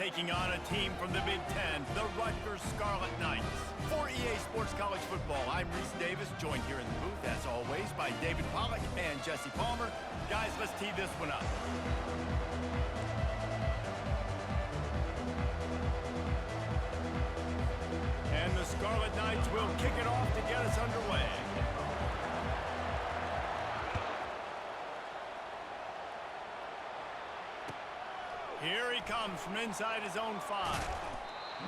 taking on a team from the Big Ten, the Rutgers Scarlet Knights. For EA Sports College Football, I'm Reese Davis, joined here in the booth, as always, by David Pollack and Jesse Palmer. Guys, let's tee this one up. And the Scarlet Knights will kick it off to get us underway. Here he comes from inside his own 5.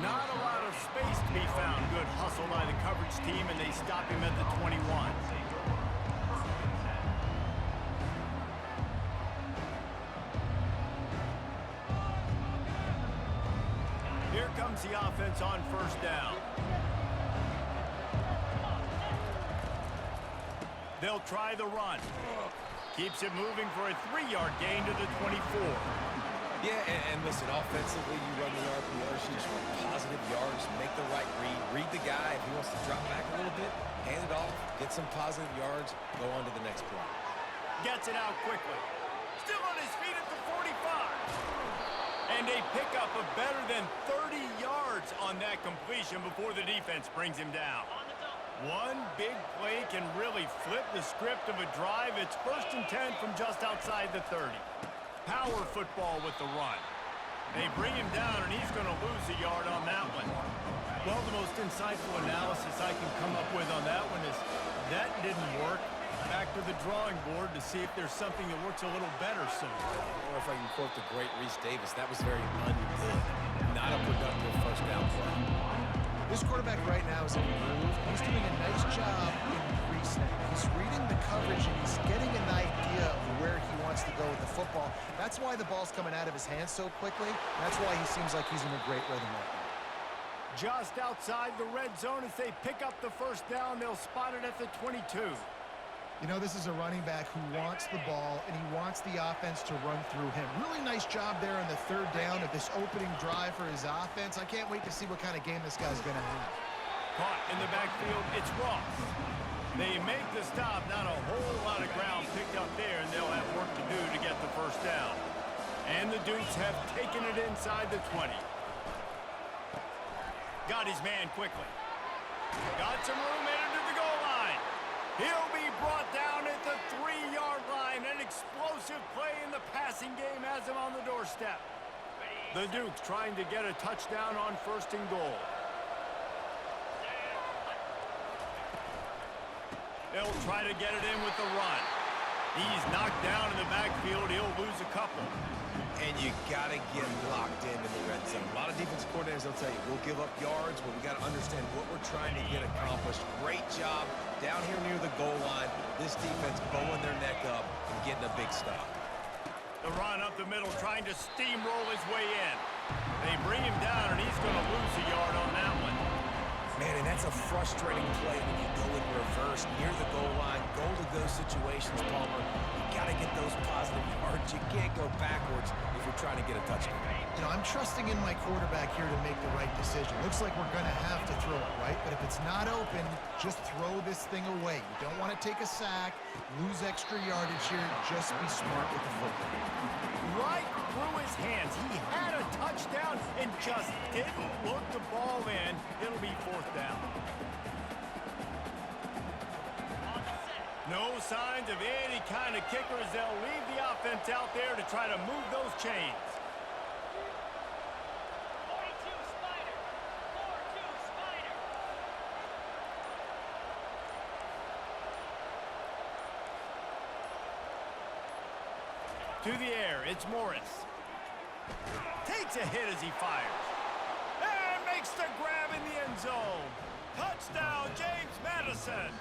Not a lot of space to be found. Good hustle by the coverage team, and they stop him at the 21. Here comes the offense on first down. They'll try the run. Keeps it moving for a 3-yard gain to the 24. Yeah, and listen, offensively, you run the RPO sheets for positive yards, make the right read the guy. If he wants to drop back a little bit, hand it off, get some positive yards, go on to the next play. Gets it out quickly. Still on his feet at the 45. And a pickup of better than 30 yards on that completion before the defense brings him down. One big play can really flip the script of a drive. It's 1st and 10 from just outside the 30. Power football with the run. They bring him down, and he's going to lose a yard on that one. Well, the most insightful analysis I can come up with on that one is that didn't work. Back to the drawing board to see if there's something that works a little better somewhere. Or if I can quote the great Reese Davis, that was very ungood. Not a productive first down play. This quarterback right now is in a groove. He's doing a nice job in pre-snap. He's reading the coverage, and he's getting an idea of where he wants to go with the football. That's why the ball's coming out of his hands so quickly. That's why he seems like he's in a great rhythm right now. Just outside the red zone as they pick up the first down. They'll spot it at the 22. You know, this is a running back who wants the ball, and he wants the offense to run through him. Really nice job there on the 3rd down of this opening drive for his offense. I can't wait to see what kind of game this guy's going to have. Caught in the backfield, it's Ross. They make the stop, not a whole lot of ground picked up there, and they'll have work to do to get the first down. And the Dukes have taken it inside the 20. Got his man quickly. Got some room headed to the goal line. He'll be brought down at the 3-yard line. An explosive play in the passing game has him on the doorstep. The Dukes trying to get a touchdown on 1st and goal. They'll try to get it in with the run. He's knocked down in the backfield. He'll lose a couple. And you got to get locked in the red zone. A lot of defensive coordinators, they'll tell you, we'll give up yards, but we got to understand what we're trying to get accomplished. Great job down here near the goal line. This defense bowing their neck up and getting a big stop. The run up the middle, trying to steamroll his way in. They bring him down, and he's going to lose a yard on that one. Man, and that's a frustrating play when you go in reverse near the goal line. Goal-to-go situations, Palmer. You got to get those positive yards. You can't go backwards if you're trying to get a touchdown. You know, I'm trusting in my quarterback here to make the right decision. Looks like we're going to have to throw it, right? But if it's not open, just throw this thing away. You don't want to take a sack, lose extra yardage here. Just be smart with the football. Right through his hands. He had a touchdown and just didn't look the ball in. It'll be 4th down. No signs of any kind of kickers. They'll leave the offense out there to try to move those chains. 42 Spider. 4-2 Spider. To the air, it's Morris. Takes a hit as he fires. And makes the grab in the end zone. Touchdown, James Madison.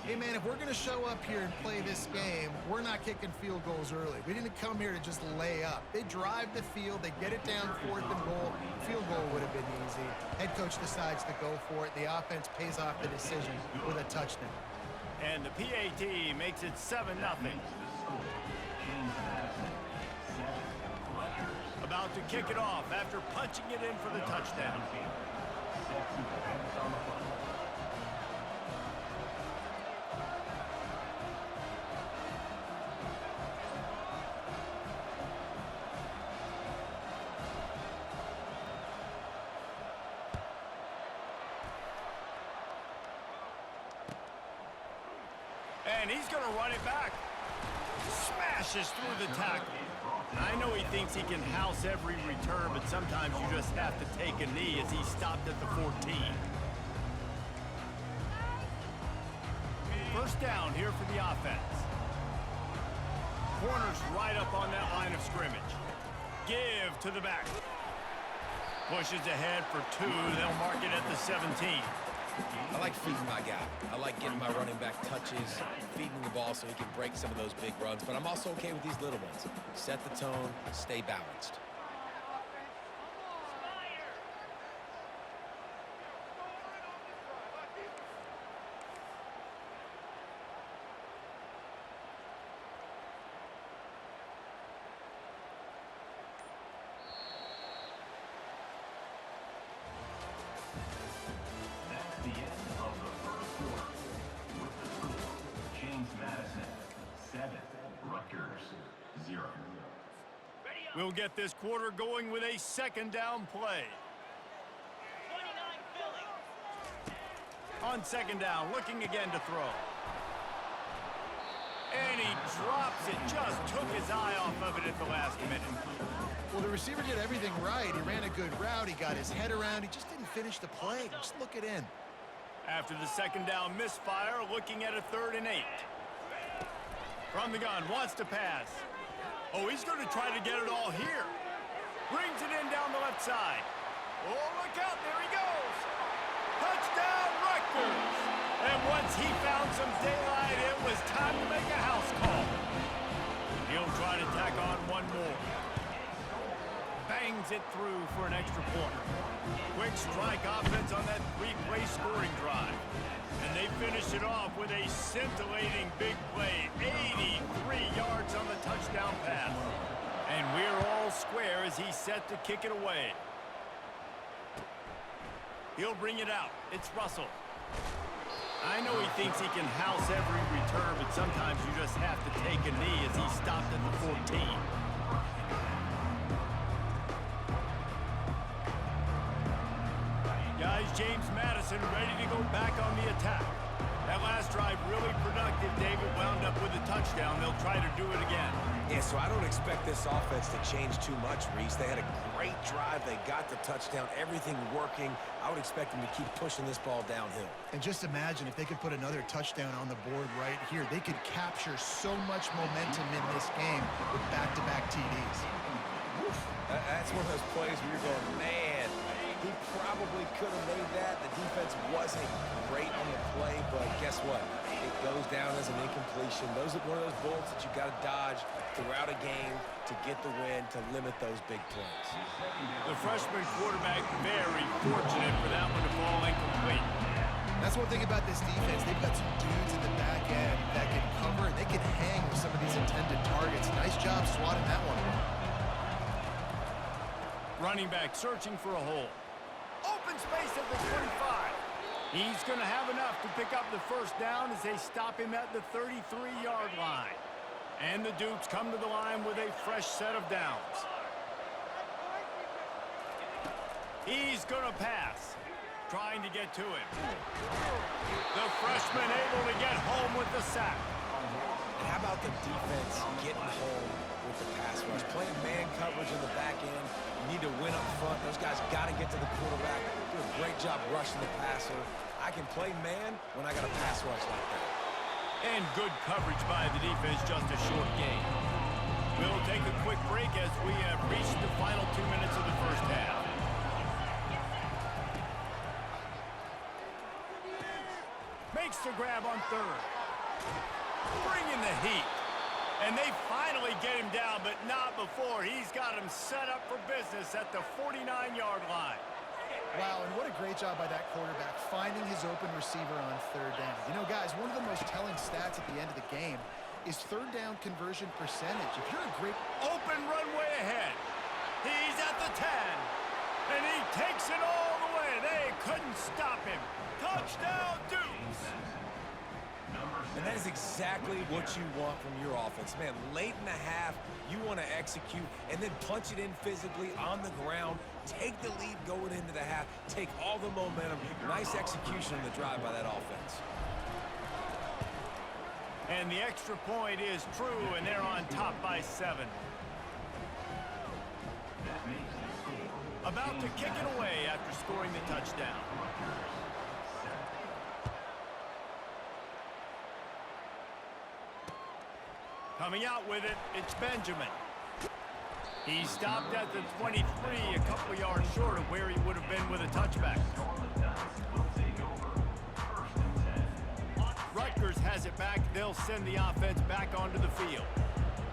Hey, man, if we're going to show up here and play this game, we're not kicking field goals early. We didn't come here to just lay up. They drive the field. They get it down 4th and goal. Field goal would have been easy. Head coach decides to go for it. The offense pays off the decision with a touchdown. And the PAT makes it 7-0. About to kick it off after punching it in for the touchdown. And he's going to run it back. Smashes through the tackle. I know he thinks he can house every return, but sometimes you just have to take a knee as he stopped at the 14. First down here for the offense. Corner's right up on that line of scrimmage. Give to the back. Pushes ahead for 2. They'll mark it at the 17. I like feeding my guy. I like getting my running back touches, feeding the ball so he can break some of those big runs. But I'm also okay with these little ones. Set the tone, stay balanced. We'll get this quarter going with a second down play. 29 Philly. On second down, looking again to throw. And he drops it. Just took his eye off of it at the last minute. Well, the receiver did everything right. He ran a good route. He got his head around. He just didn't finish the play. Just look it in. After the second down misfire, looking at a 3rd and 8. From the gun, wants to pass. Oh, he's going to try to get it all here. Brings it in down the left side. Oh, look out. There he goes. Touchdown, Rutgers. And once he found some daylight, it was time to make a house call. He'll try to tack on one more. Bangs it through for an extra point. Quick strike offense on that 3-play scoring drive. And they finish it off with a scintillating big play. 83 yards on the touchdown pass. And we're all square as he's set to kick it away. He'll bring it out. It's Russell. I know he thinks he can house every return, but sometimes you just have to take a knee as he stopped at the 14. Guys, James Madison ready to go back on the attack. That last drive really productive. David wound up with a touchdown. They'll try to do it again. Yeah, so I don't expect this offense to change too much, Reese. They had a great drive. They got the touchdown. Everything working. I would expect them to keep pushing this ball downhill. And just imagine if they could put another touchdown on the board right here. They could capture so much momentum in this game with back-to-back TDs. That's one of those plays where you're going, man, he probably could have made that. The defense wasn't great on the play, but guess what? It goes down as an incompletion. Those are one of those bullets that you got to dodge throughout a game to get the win, to limit those big plays. The freshman quarterback very fortunate for that one to fall incomplete. That's one thing about this defense. They've got some dudes in the back end that can cover, and they can hang with some of these intended targets. Nice job swatting that one. Running back searching for a hole. Open space at the 25. He's going to have enough to pick up the first down as they stop him at the 33-yard line. And the Dukes come to the line with a fresh set of downs. He's going to pass, trying to get to him. The freshman able to get home with the sack. And how about the defense getting home with the pass rush? Playing man coverage in the back end. You need to win up front. Those guys got to get to the quarterback. Do a great job rushing the passer. I can play man when I got a pass rush like that. And good coverage by the defense, just a short gain. We'll take a quick break as we have reached the final 2 minutes of the first half. Makes the grab on 3rd. Bringing the heat. And they finally get him down, but not before. He's got him set up for business at the 49-yard line. Wow, and what a great job by that quarterback, finding his open receiver on 3rd down. You know, guys, one of the most telling stats at the end of the game is 3rd down conversion percentage. If you're a great... Open runway ahead. He's at the 10. And he takes it all the way. They couldn't stop him. Touchdown, Dukes. And that is exactly what you want from your offense. Man, late in the half, you want to execute and then punch it in physically on the ground. Take the lead going into the half. Take all the momentum. Nice execution in the drive by that offense. And the extra point is true, and they're on top by 7. About to kick it away after scoring the touchdown. Coming out with it, it's Benjamin. He stopped at the 23, a couple of yards short of where he would have been with a touchback. Rutgers has it back. They'll send the offense back onto the field.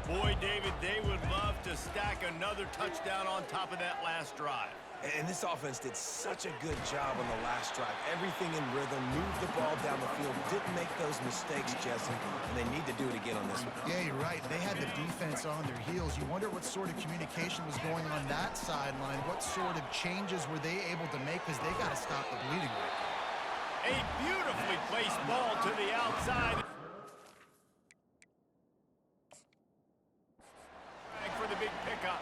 Boy, David, they would love to stack another touchdown on top of that last drive. And this offense did such a good job on the last drive. Everything in rhythm, moved the ball down the field, didn't make those mistakes, Jesse, and they need to do it again on this one. Yeah, you're right. They had the defense on their heels. You wonder what sort of communication was going on that sideline. What sort of changes were they able to make, because they got to stop the bleeding right now. A beautifully placed ball to the outside. For the big pickup.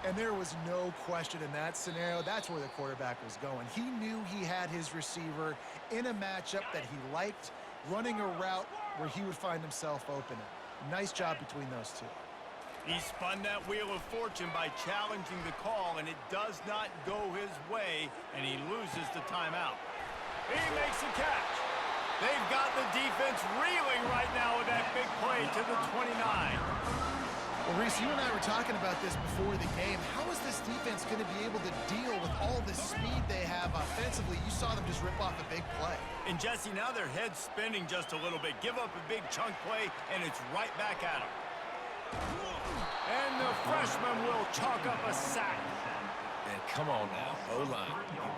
And there was no question in that scenario. That's where the quarterback was going. He knew he had his receiver in a matchup that he liked, running a route where he would find himself open. Nice job between those two. He spun that wheel of fortune by challenging the call, and it does not go his way, and he loses the timeout. He makes a catch. They've got the defense reeling right now with that big play to the 29. Well, Reese, you and I were talking about this before the game. How is this defense going to be able to deal with all the speed they have offensively? You saw them just rip off a big play. And, Jesse, now their head's spinning just a little bit. Give up a big chunk play, and it's right back at them. And the freshman will chalk up a sack. And come on now, O-line,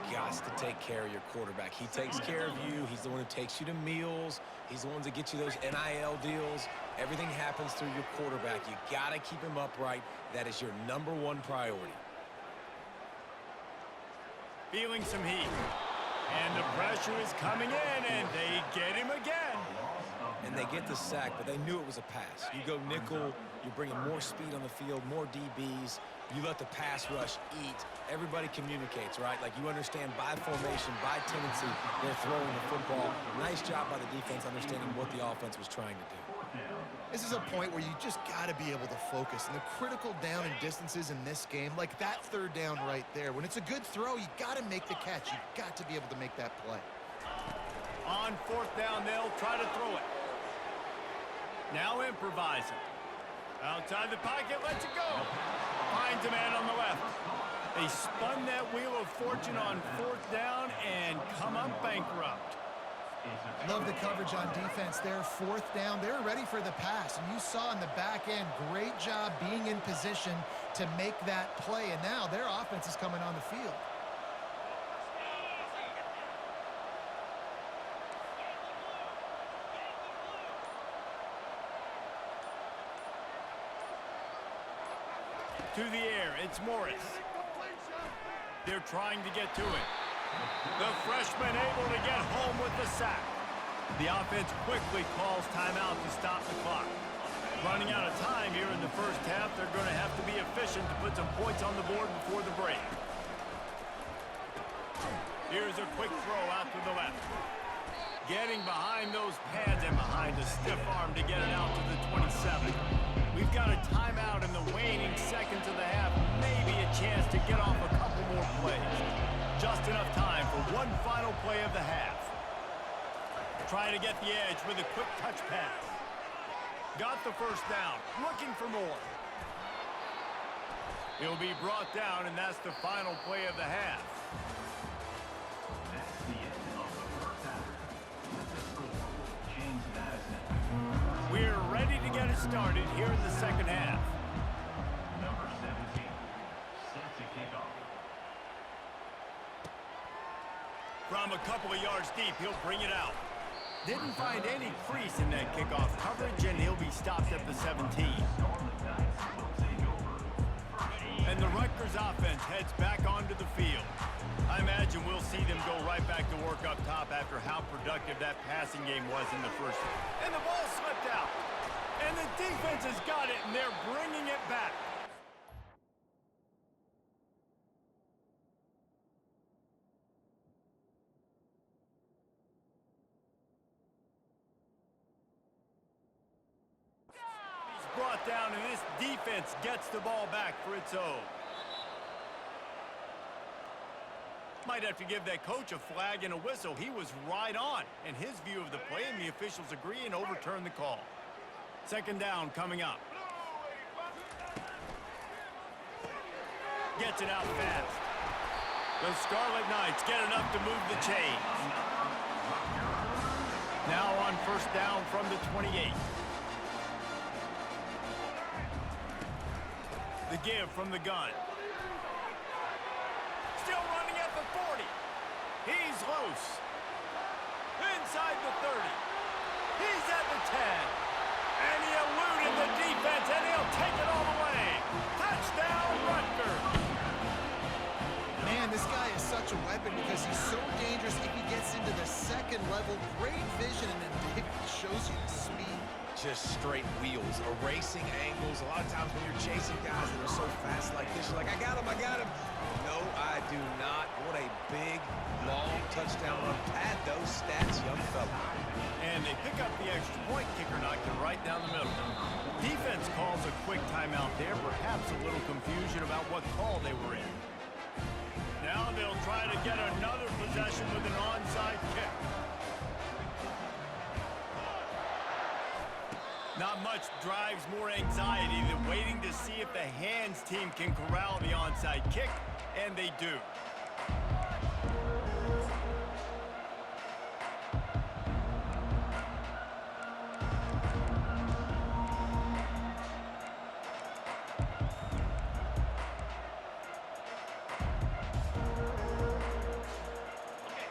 you got to take care of your quarterback. He takes care of you. He's the one who takes you to meals. He's the one that gets you those NIL deals. Everything happens through your quarterback. You got to keep him upright. That is your #1 priority. Feeling some heat. And the pressure is coming in, and they get him again. And they get the sack, but they knew it was a pass. You go nickel, you're bringing more speed on the field, more DBs. You let the pass rush eat. Everybody communicates, right? Like, you understand by formation, by tendency, they're throwing the football. Nice job by the defense understanding what the offense was trying to do. This is a point where you just got to be able to focus. And the critical down and distances in this game, like that third down right there, when it's a good throw, you got to make the catch. You got to be able to make that play. On 4th down, they'll try to throw it. Now improvising. Outside the pocket, lets it go. Finds a man on the left. They spun that wheel of fortune on 4th down and come up bankrupt. Love the coverage on defense there. 4th down, they're ready for the pass. And you saw in the back end, great job being in position to make that play. And now their offense is coming on the field. To the air, it's Morris. They're trying to get to it. The freshman able to get home with the sack. The offense quickly calls timeout to stop the clock. Running out of time here in the first half, they're going to have to be efficient to put some points on the board before the break. Here's a quick throw out to the left. Getting behind those pads and behind a stiff arm to get it out to the 27. We've got a timeout in the waning seconds of the half. Maybe a chance to get off a couple more plays. Just enough time for one final play of the half. Trying to get the edge with a quick touch pass. Got the first down. Looking for more. He'll be brought down, and that's the final play of the half. That's the end of the first half. With the score, James Madison. We're ready to get it started here in the second half. Number 17, set to kick off. From a couple of yards deep, he'll bring it out. Didn't find any crease in that kickoff coverage, and he'll be stopped at the 17. And the Rutgers offense heads back onto the field. I imagine we'll see them go right back to work up top after how productive that passing game was in the first. And the ball slipped out. And the defense has got it, and they're bringing it back. down, and this defense gets the ball back for its own. Might have to give that coach a flag and a whistle. He was right on in his view of the play, and the officials agree and overturn the call. Second down coming up. Gets it out fast. The Scarlet Knights get enough to move the chains. Now on first down from the 28. The give from the gun. Still running at the 40. He's loose. Inside the 30. He's at the 10. And he eluded the defense, and he'll take it all the way. Touchdown, Rutgers. Man, this guy is such a weapon because he's so dangerous if he gets into the second level. Great vision, and then it shows you the speed. Just straight wheels, erasing angles. A lot of times when you're chasing guys that are so fast like this, you're like, I got him, I got him. No, I do not. What a big, long touchdown run. Pad those stats, young fella. And they pick up the extra point. Kicker knocked it right down the middle. Defense calls a quick timeout there. Perhaps a little confusion about what call they were in. Now they'll try to get another possession with an onside kick. Not much drives more anxiety than waiting to see if the hands team can corral the onside kick, and they do.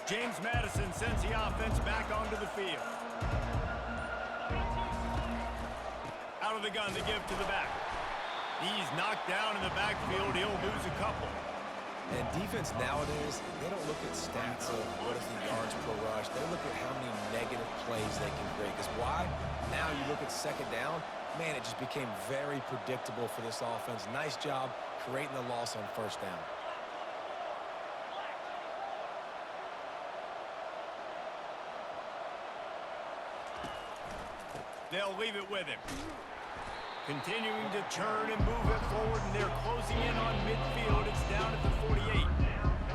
James Madison sends the offense back onto the field. Out of the gun, the give to the back. He's knocked down in the backfield. He'll lose a couple. And defense nowadays, they don't look at stats of what is the yards per rush. They look at how many negative plays they can create. Because why? Now you look at second down, man, it just became very predictable for this offense. Nice job creating the loss on first down. They'll leave it with him. Continuing to turn and move it forward, and they're closing in on midfield. It's down at the 48.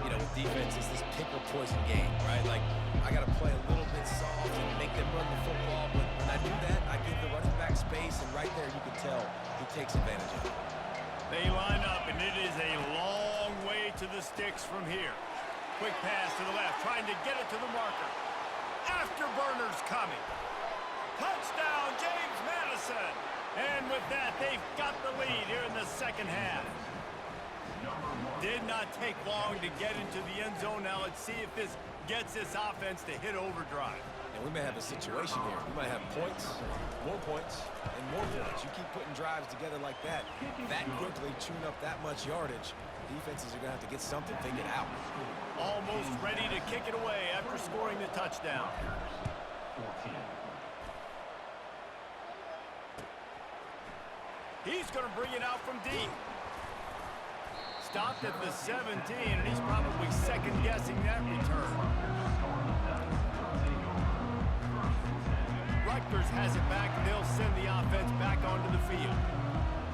You know, with defense, it's this pick or poison game, right? Like, I got to play a little bit soft and make them run the football, but when I do that, I give the running back space, and right there you can tell he takes advantage of it. They line up, and it is a long way to the sticks from here. Quick pass to the left, trying to get it to the marker. Afterburners coming. Touchdown, James Madison. And with that, they've got the lead here in the second half. Did not take long to get into the end zone. Now let's see if this gets this offense to hit overdrive. And we may have a situation here. We might have points, and more points. You keep putting drives together like that quickly, chewing up that much yardage, defenses are going to have to get something figured out. Almost ready to kick it away after scoring the touchdown. 14. He's going to bring it out from deep. Stopped at the 17, and he's probably second-guessing that return. Rutgers has it back, and they'll send the offense back onto the field.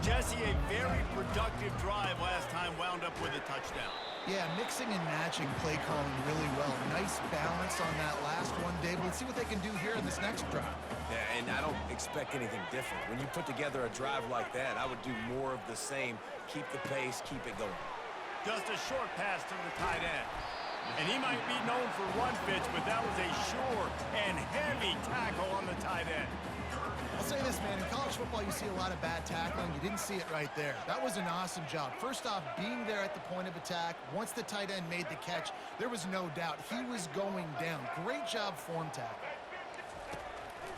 Jesse, a very productive drive last time, wound up with a touchdown. Yeah, mixing and matching play calling really well. Nice balance on that last one, Dave. Let's see what they can do here in this next drive. Yeah, and I don't expect anything different. When you put together a drive like that, I would do more of the same. Keep the pace, keep it going. Just a short pass to the tight end. And he might be known for run fits, but that was a sure and heavy tackle on the tight end. I'll say this, man. In college football, you see a lot of bad tackling. You didn't see it right there. That was an awesome job. First off, being there at the point of attack. Once the tight end made the catch, there was no doubt he was going down. Great job form tackle.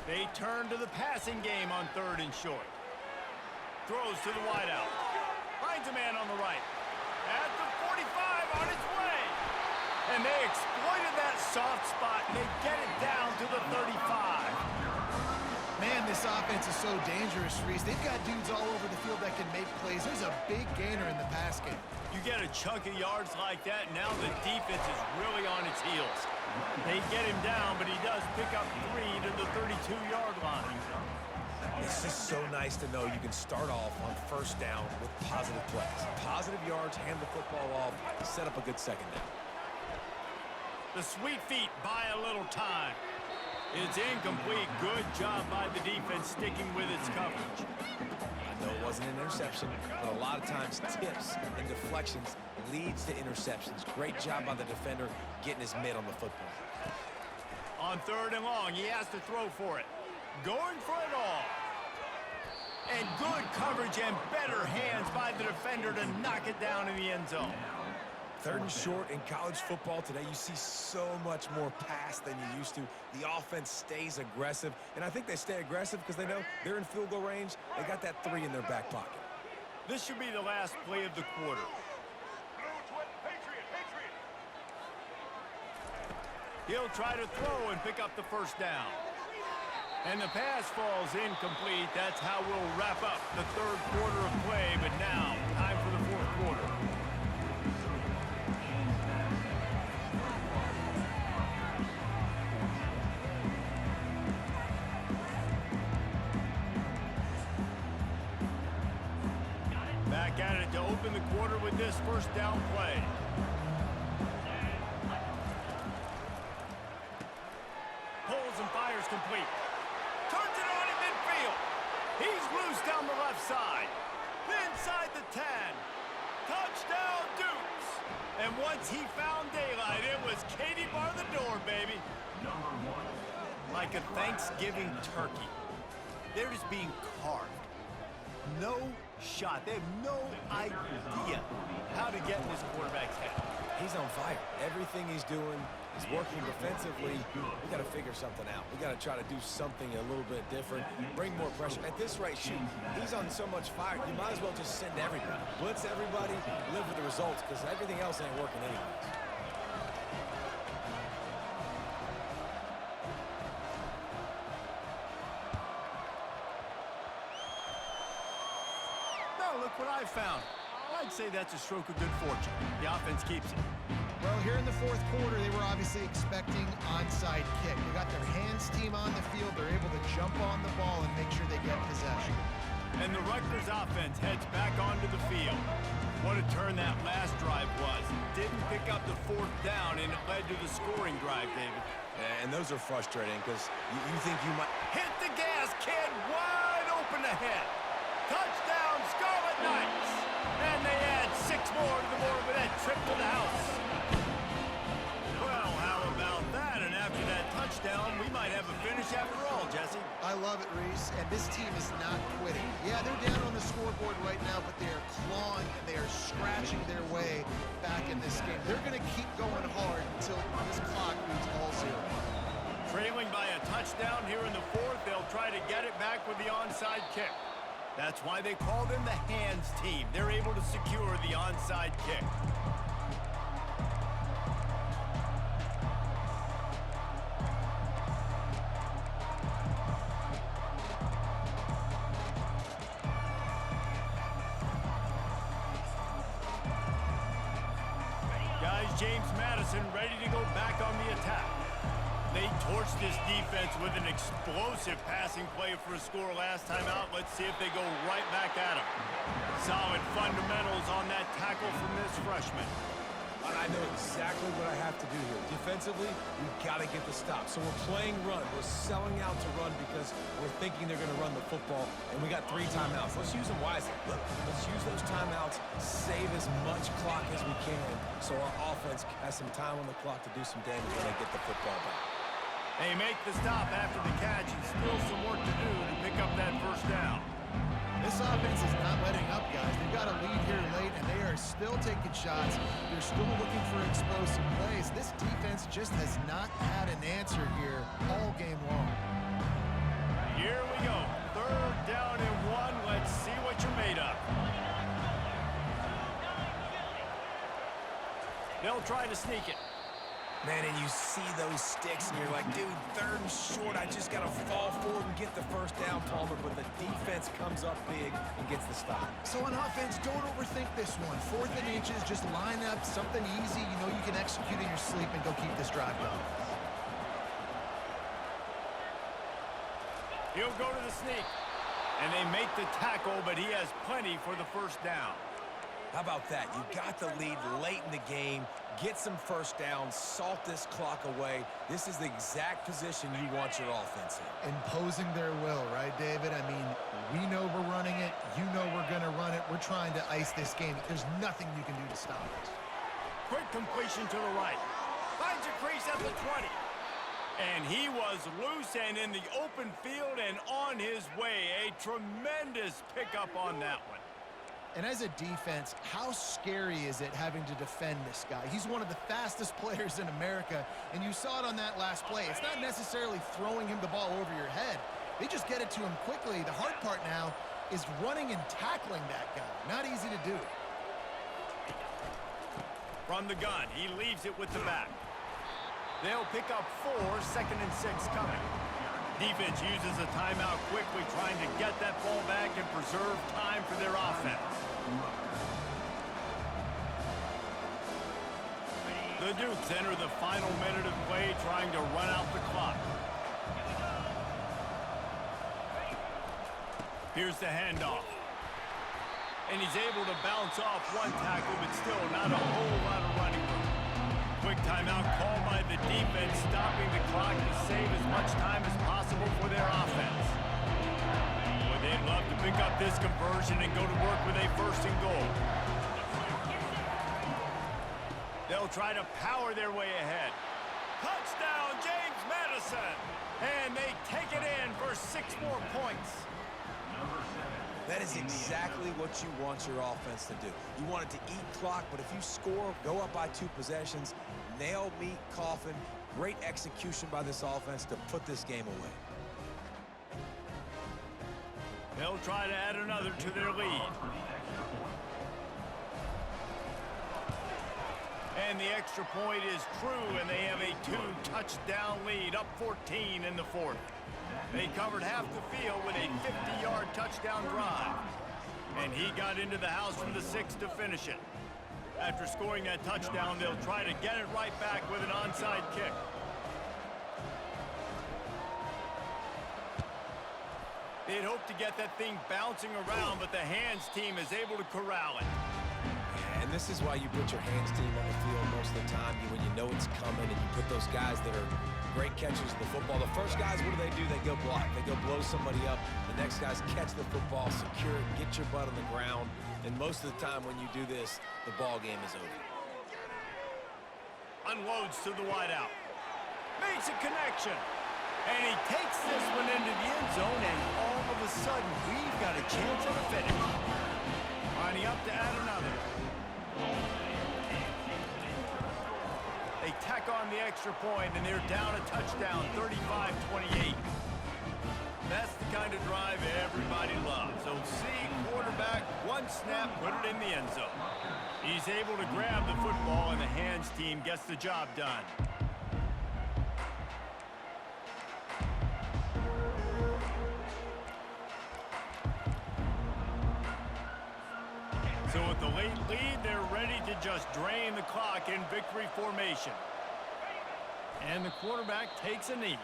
They turn to the passing game on third and short. Throws to the wideout. Finds a man on the right. At the 45 on its way. And they exploited that soft spot, and they get it down to the 35. Man, this offense is so dangerous, Reese. They've got dudes all over the field that can make plays. There's a big gainer in the pass game. You get a chunk of yards like that, and now the defense is really on its heels. They get him down, but he does pick up 3 to the 32-yard line. It's just so nice to know you can start off on first down with positive plays. Positive yards, hand the football off, set up a good second down. The sweet feet buy a little time. It's incomplete. Good job by the defense sticking with its coverage. I know it wasn't an interception, but a lot of times tips and deflections leads to interceptions. Great job by the defender getting his mitt on the football. On 3rd and long, he has to throw for it. Going for it all. And good coverage and better hands by the defender to knock it down in the end zone. 3rd and short in college football today, you see so much more pass than you used to. The offense stays aggressive, and I think they stay aggressive because they know they're in field goal range. They got that 3 in their back pocket. This should be the last play of the quarter. He'll try to throw and pick up the first down. And the pass falls incomplete. That's how we'll wrap up the 3rd quarter of play. But now, time for the 4th quarter. Back at it to open the quarter with this first down play. Pulls and fires complete. Turns it on in midfield. He's loose down the left side. Inside the 10. Touchdown, Dukes. And once he found daylight, it was Katie bar the door, baby. Like a Thanksgiving turkey. They're just being carved. No shot. They have no idea how to get in this quarterback's head. He's on fire. Everything he's doing is working defensively. We got to figure something out. We got to try to do something a little bit different, bring more pressure. At this rate, shoot, he's on so much fire, you might as well just send everybody. Blitz everybody, live with the results, because everything else ain't working anyways. Now look what I found. I'd say that's a stroke of good fortune. The offense keeps it. Well, here in the 4th quarter, they were obviously expecting onside kick. They got their hands team on the field. They're able to jump on the ball and make sure they get possession. And the Rutgers offense heads back onto the field. What a turn that last drive was. Didn't pick up the 4th down, and it led to the scoring drive, David. And those are frustrating because you think you might... Hit the gas, kid. Wide open ahead. Touchdown, Scarlet Knights. And they add 6 more to the board with that trip to the house. Well, how about that? And after that touchdown, we might have a finish after all, Jesse. I love it, Reese, and this team is not quitting. Yeah, they're down on the scoreboard right now, but they are clawing and they are scratching their way back in this game. They're going to keep going hard until this clock reads all 0. Trailing by a touchdown here in the 4th, they'll try to get it back with the onside kick. That's why they call them the hands team. They're able to secure the onside kick. Guys, James Madison ready to go back on the attack. They torched this defense with an explosive passing play for a score last time out. Let's see if they go right back at him. Solid fundamentals on that tackle from this freshman. I know exactly what I have to do here. Defensively, we've got to get the stop. So we're playing run. We're selling out to run because we're thinking they're going to run the football, and we got 3 timeouts. Let's use them wisely. Look, let's use those timeouts, save as much clock as we can so our offense has some time on the clock to do some damage when they get the football back. They make the stop after the catch and still some work to do to pick up that first down. This offense is not letting up, guys. They've got a lead here late, and they are still taking shots. They're still looking for explosive plays. This defense just has not had an answer here all game long. Here we go. 3rd down and 1. Let's see what you're made of. They'll try to sneak it. Man, and you see those sticks, and you're like, dude, 3rd and short. I just got to fall forward and get the first down, Palmer. But the defense comes up big and gets the stop. So on offense, don't overthink this one. 4th and inches, just line up something easy. You know you can execute in your sleep and go keep this drive going. He'll go to the sneak. And they make the tackle, but he has plenty for the first down. How about that? You got the lead late in the game. Get some first downs. Salt this clock away. This is the exact position you want your offense in. Imposing their will, right, David? I mean, we know we're running it. You know we're going to run it. We're trying to ice this game. There's nothing you can do to stop us. Quick completion to the right. Finds a crease at the 20. And he was loose and in the open field and on his way. A tremendous pickup on that one. And as a defense, how scary is it having to defend this guy? He's one of the fastest players in America, and you saw it on that last play. It's not necessarily throwing him the ball over your head. They just get it to him quickly. The hard part now is running and tackling that guy. Not easy to do. From the gun, he leaves it with the back. They'll pick up 4, 2nd and 6 coming. Defense uses a timeout quickly, trying to get that ball back and preserve time for their offense. The Dukes enter the final minute of play, trying to run out the clock. Here's the handoff. And he's able to bounce off one tackle, but still not a whole lot of running room. Quick timeout called by the defense, stopping the clock to save as much time as possible for their offense. Boy, they'd love to pick up this conversion and go to work with a 1st and goal. They'll try to power their way ahead. Touchdown, James Madison! And they take it in for 6 more points. That is exactly what you want your offense to do. You want it to eat clock, but if you score, go up by 2 possessions, nail, meet, coffin. Great execution by this offense to put this game away. They'll try to add another to their lead. And the extra point is true, and they have a 2-touchdown lead, up 14 in the 4th. They covered half the field with a 50-yard touchdown drive. And he got into the house from the 6 to finish it. After scoring that touchdown, they'll try to get it right back with an onside kick. They'd hoped to get that thing bouncing around, but the hands team is able to corral it. And this is why you put your hands team on the field most of the time when you know it's coming, and you put those guys that are great catchers of the football. The first guys, what do? They go block. They go blow somebody up. The next guys catch the football, secure it, get your butt on the ground. And most of the time when you do this, the ball game is over. Unloads to the wideout. Makes a connection. And he takes this one into the end zone, and all of a sudden, we've got a chance at a finish. Lining up to add another. They tack on the extra point, and they're down a touchdown, 35-28. That's the kind of drive everybody loves. So see, quarterback, one snap, put it in the end zone. He's able to grab the football, and the hands team gets the job done. So with the late lead, they're ready to just drain the clock in victory formation. And the quarterback takes a knee.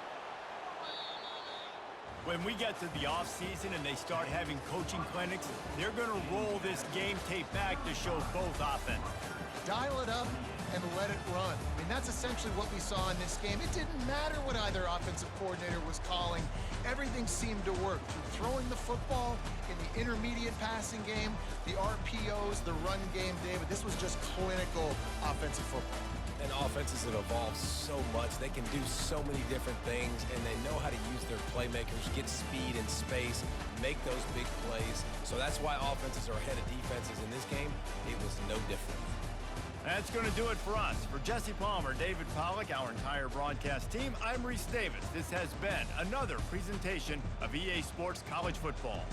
When we get to the offseason and they start having coaching clinics, they're going to roll this game tape back to show both offenses. Dial it up and let it run. I mean, that's essentially what we saw in this game. It didn't matter what either offensive coordinator was calling. Everything seemed to work. Through throwing the football, in the intermediate passing game, the RPOs, the run game, David, this was just clinical offensive football. And offenses that evolve so much. They can do so many different things, and they know how to use their playmakers, get speed and space, make those big plays. So that's why offenses are ahead of defenses in this game. It was no different. That's going to do it for us. For Jesse Palmer, David Pollack, our entire broadcast team, I'm Reese Davis. This has been another presentation of EA Sports College Football.